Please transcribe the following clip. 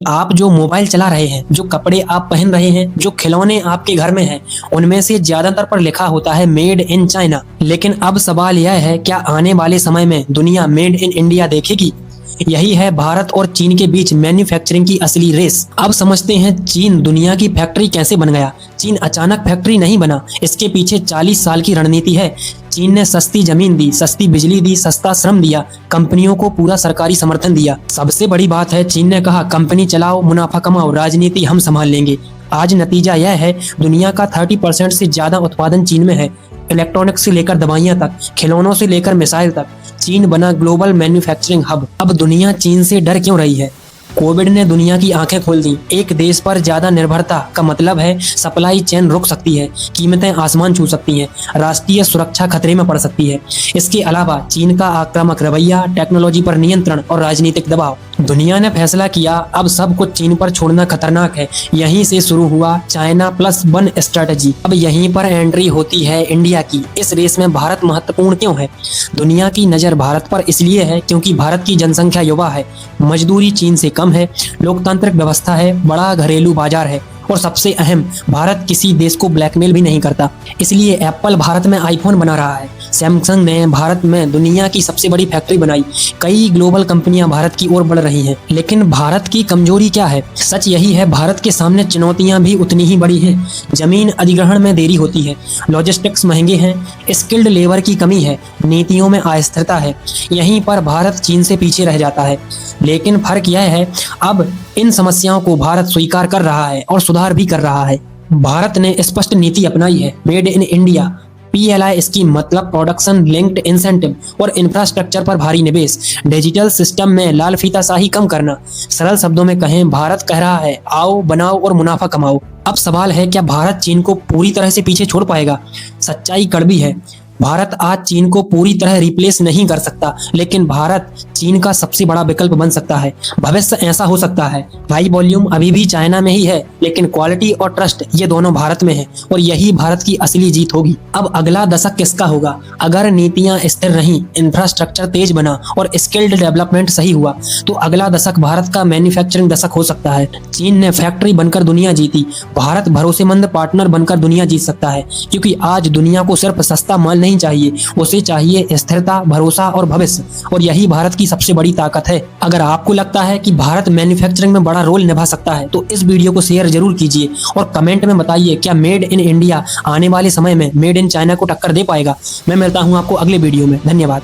आप जो मोबाइल चला रहे हैं, जो कपड़े आप पहन रहे हैं, जो खिलौने आपके घर में हैं, उनमें से ज्यादातर पर लिखा होता है मेड इन चाइना। लेकिन अब सवाल यह है, क्या आने वाले समय में दुनिया मेड इन इंडिया देखेगी? यही है भारत और चीन के बीच मैन्युफैक्चरिंग की असली रेस। अब समझते हैं चीन दुनिया की फैक्ट्री कैसे बन गया। चीन अचानक फैक्ट्री नहीं बना, इसके पीछे 40 साल की रणनीति है। चीन ने सस्ती जमीन दी, सस्ती बिजली दी, सस्ता श्रम दिया, कंपनियों को पूरा सरकारी समर्थन दिया। सबसे बड़ी बात है, चीन ने कहा कंपनी चलाओ, मुनाफा कमाओ, राजनीति हम संभाल लेंगे। आज नतीजा यह है, दुनिया का 30% से ज्यादा उत्पादन चीन में है। इलेक्ट्रॉनिक्स से लेकर दवाइयां तक, खिलौनों से लेकर मिसाइल तक, चीन बना ग्लोबल मैन्युफैक्चरिंग हब। अब दुनिया चीन से डर क्यों रही है? कोविड ने दुनिया की आंखें खोल दी। एक देश पर ज्यादा निर्भरता का मतलब है सप्लाई चेन रुक सकती है, कीमतें आसमान छू सकती हैं, राष्ट्रीय सुरक्षा खतरे में पड़ सकती है। इसके अलावा चीन का आक्रामक रवैया, टेक्नोलॉजी पर नियंत्रण और राजनीतिक दबाव। दुनिया ने फैसला किया, अब सब कुछ चीन पर छोड़ना खतरनाक है। यहीं से शुरू हुआ चाइना प्लस वन स्ट्रेटजी। अब यहीं पर एंट्री होती है इंडिया की। इस रेस में भारत महत्वपूर्ण क्यों है? दुनिया की नजर भारत पर इसलिए है क्योंकि भारत की जनसंख्या युवा है, मजदूरी चीन से कम है, लोकतांत्रिक व्यवस्था है, बड़ा घरेलू बाजार है और सबसे अहम, भारत किसी देश को ब्लैकमेल भी नहीं करता। इसलिए एप्पल भारत में आईफोन बना रहा है, सैमसंग ने भारत में दुनिया की सबसे बड़ी फैक्ट्री बनाई, कई ग्लोबल कंपनियां भारत की ओर बढ़ रही हैं। लेकिन भारत की कमजोरी क्या है? सच यही है, भारत के सामने चुनौतियां भी उतनी ही बड़ी हैं। जमीन अधिग्रहण में देरी होती है, लॉजिस्टिक्स महंगे हैं, स्किल्ड लेबर की कमी है, नीतियों में अस्थिरता है। यहीं पर भारत चीन से पीछे रह जाता है। लेकिन फर्क यह है, अब इन समस्याओं को भारत स्वीकार कर रहा है और सुधार भी कर रहा है। भारत ने स्पष्ट नीति अपनाई है, made in India PLI scheme, मतलब प्रोडक्शन लिंक्ड इंसेंटिव और इंफ्रास्ट्रक्चर पर भारी निवेश, डिजिटल सिस्टम में लाल फीताशाही कम करना। सरल शब्दों में कहें, भारत कह रहा है आओ, बनाओ और मुनाफा कमाओ। अब सवाल है, क्या भारत चीन को पूरी तरह से पीछे छोड़ पाएगा? सच्चाई कड़वी है, भारत आज चीन को पूरी तरह रिप्लेस नहीं कर सकता, लेकिन भारत चीन का सबसे बड़ा विकल्प बन सकता है। भविष्य ऐसा हो सकता है, हाई वॉल्यूम अभी भी चाइना में ही है, लेकिन क्वालिटी और ट्रस्ट ये दोनों भारत में है और यही भारत की असली जीत होगी। अब अगला दशक किसका होगा? अगर नीतियां स्थिर रहीं, इंफ्रास्ट्रक्चर तेज बना और स्किल्ड डेवलपमेंट सही हुआ, तो अगला दशक भारत का मैन्युफैक्चरिंग दशक हो सकता है। चीन ने फैक्ट्री बनकर दुनिया जीती, भारत भरोसेमंद पार्टनर बनकर दुनिया जीत सकता है। क्योंकि आज दुनिया को सिर्फ सस्ता माल नहीं चाहिए, उसे चाहिए स्थिरता, भरोसा और भविष्य, और यही भारत की सबसे बड़ी ताकत है। अगर आपको लगता है कि भारत मैन्युफैक्चरिंग में बड़ा रोल निभा सकता है, तो इस वीडियो को शेयर जरूर कीजिए और कमेंट में बताइए, क्या मेड इन इंडिया आने वाले समय में मेड इन चाइना को टक्कर दे पाएगा? मैं मिलता हूं आपको अगले वीडियो में। धन्यवाद।